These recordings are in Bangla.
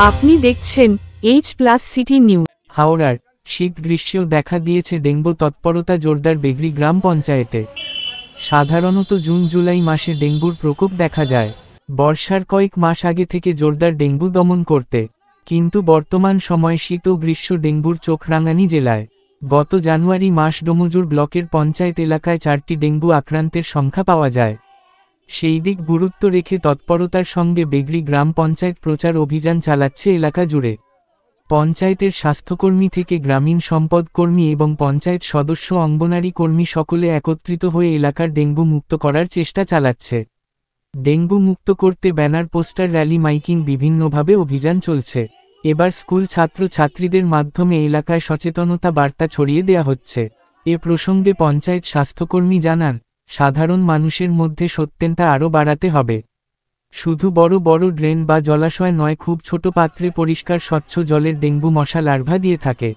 আপনি দেখছেন H+সিটি নিউজ। হাওড়ার শীত গ্রীষ্মেও দেখা দিয়েছে ডেঙ্গু তৎপরতা জোরদার বেগরি গ্রাম পঞ্চায়েতে। সাধারণত জুন জুলাই মাসে ডেঙ্গুর প্রকোপ দেখা যায় বর্ষার কয়েক মাস আগে থেকে জোরদার ডেঙ্গু দমন করতে, কিন্তু বর্তমান সময়ে শীত ও গ্রীষ্ম ডেঙ্গুর চোখ রাঙানি জেলায়। গত জানুয়ারি মাস ডোমজুর ব্লকের পঞ্চায়েত এলাকায় 4টি ডেঙ্গু আক্রান্তের সংখ্যা পাওয়া যায়। সেই দিক গুরুত্ব রেখে তৎপরতার সঙ্গে বেগরি গ্রাম পঞ্চায়েত প্রচার অভিযান চালাচ্ছে এলাকা জুড়ে। পঞ্চায়েতের স্বাস্থ্যকর্মী থেকে গ্রামীণ সম্পদ কর্মী এবং পঞ্চায়েত সদস্য অঙ্গনারী কর্মী সকলে একত্রিত হয়ে এলাকার ডেঙ্গু মুক্ত করার চেষ্টা চালাচ্ছে। ডেঙ্গু মুক্ত করতে ব্যানার, পোস্টার, র্যালি, মাইকিং বিভিন্নভাবে অভিযান চলছে। এবার স্কুল ছাত্রছাত্রীদের মাধ্যমে এলাকায় সচেতনতা বার্তা ছড়িয়ে দেয়া হচ্ছে। এ প্রসঙ্গে পঞ্চায়েত স্বাস্থ্যকর্মী জানান, সাধারণ মানুষের মধ্যে সচেতনতা আরও বাড়াতে হবে। শুধু বড় বড় ড্রেন বা জলাশয় নয়, খুব ছোট পাত্রে পরিষ্কার স্বচ্ছ জলের ডেঙ্গু মশা লার্ভা দিয়ে থাকে,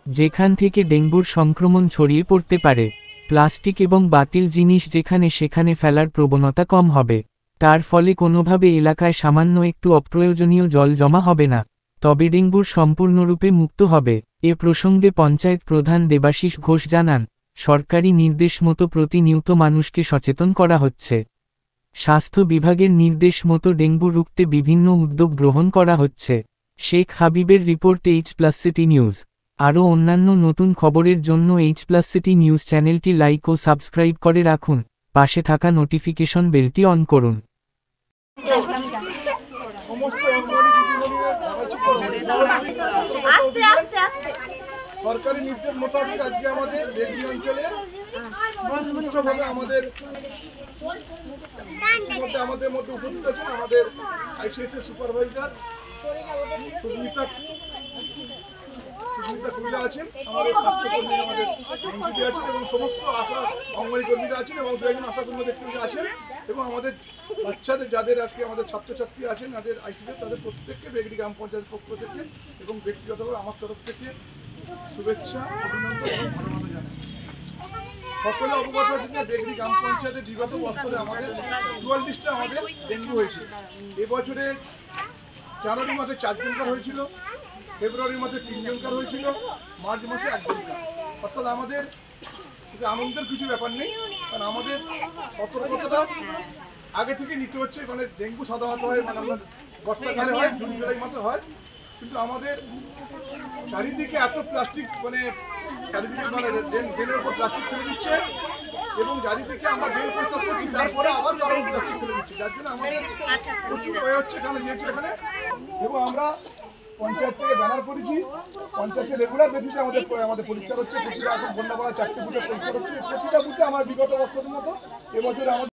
যেখান থেকে ডেঙ্গুর সংক্রমণ ছড়িয়ে পড়তে পারে। প্লাস্টিক এবং বাতিল জিনিস যেখানে সেখানে ফেলার প্রবণতা কম হবে। তার ফলে কোনোভাবে এলাকায় সামান্য একটু অপ্রয়োজনীয় জল জমা হবে না, তবে ডেঙ্গুর সম্পূর্ণরূপে মুক্ত হবে। এ প্রসঙ্গে পঞ্চায়েত প্রধান দেবাশিস ঘোষ জানান, সরকারি নির্দেশ মতো প্রতিনিয়ত মানুষকে সচেতন করা হচ্ছে। স্বাস্থ্য বিভাগের নির্দেশ মতো ডেঙ্গু রুখতে বিভিন্ন উদ্যোগ গ্রহণ করা হচ্ছে। শেখ হাবিবের রিপোর্ট H+সিটি নিউজ। আরও অন্যান্য নতুন খবরের জন্য H+সিটি নিউজ চ্যানেলটি লাইক ও সাবস্ক্রাইব করে রাখুন, পাশে থাকা নোটিফিকেশন বেলটি অন করুন। সরকারি নির্দেশ মোতাবেক আজকে আমাদের বেগরি অঞ্চলে আমাদের মধ্যে উপস্থিত আছেন আমাদের আইসিএস সুপারভাইজার সুস্মিতা কুমিল্লা আছেন, আমাদের স্বাস্থ্যকর্মী আমাদের আছেন এবং সমস্ত আশা অঙ্গনওয়াড়ি কর্মীরা আছেন এবং দু একজন আশাকর্মী ব্যক্তিরা আছেন এবং আমাদের বাচ্চাদের যাদের আজকে আমাদের ছাত্রছাত্রী আছেন তাদের আইসিএস তাদের প্রত্যেককে বেগরি গ্রাম পঞ্চায়েত পক্ষ থেকে এবং ব্যক্তিগতভাবে আমার তরফ থেকে শুভেচ্ছা, অভিনন্দন এবং ভালোবাসা জানাই। সকলে অবগত আছেন যে বেগরি গ্রাম পঞ্চায়েতে বিগত বছরে আমাদের 44টা আমাদের ডেঙ্গু হয়েছে। এবছরে জানুয়ারি মাসে 4 জনকার হয়েছিল, ফেব্রুয়ারি মাসে 3 জনকার হয়েছিল, মার্চ মাসে 1 জনকার। অর্থাৎ আমাদের আনন্দের কিছু ব্যাপার নেই, কারণ আমাদের সতর্কতাটা আগে থেকে নিতে হচ্ছে। মানে ডেঙ্গু সাধারণত হয় মানে আমরা বর্ষাকালে হয়, জুন জুলাই মাসে হয়, কিন্তু আমাদের চারিদিকে এত প্লাস্টিক মানে চারিদিকে মানে ড্রেনের উপর প্লাস্টিক ফেলে দিচ্ছে এবং চারিদিকে আমরা ড্রেন পরিষ্কার করছি, তারপরে আবার কারণ প্লাস্টিক ফেলে দিচ্ছি, যার জন্য আমাদের প্রচুর হয়ে হচ্ছে এখানে যেহেতু এখানে। এবং আমরা পঞ্চায়েত থেকে ব্যানার করেছি, পঞ্চায়েতের রেগুলার বেসিসে আমাদের পরিষ্কার হচ্ছে। প্রতিটা এখন বন্যাপাড়া 4টে বুথে পরিষ্কার হচ্ছে। প্রতিটা বুথে আমার বিগত বছরের মতো এবছরে আমাদের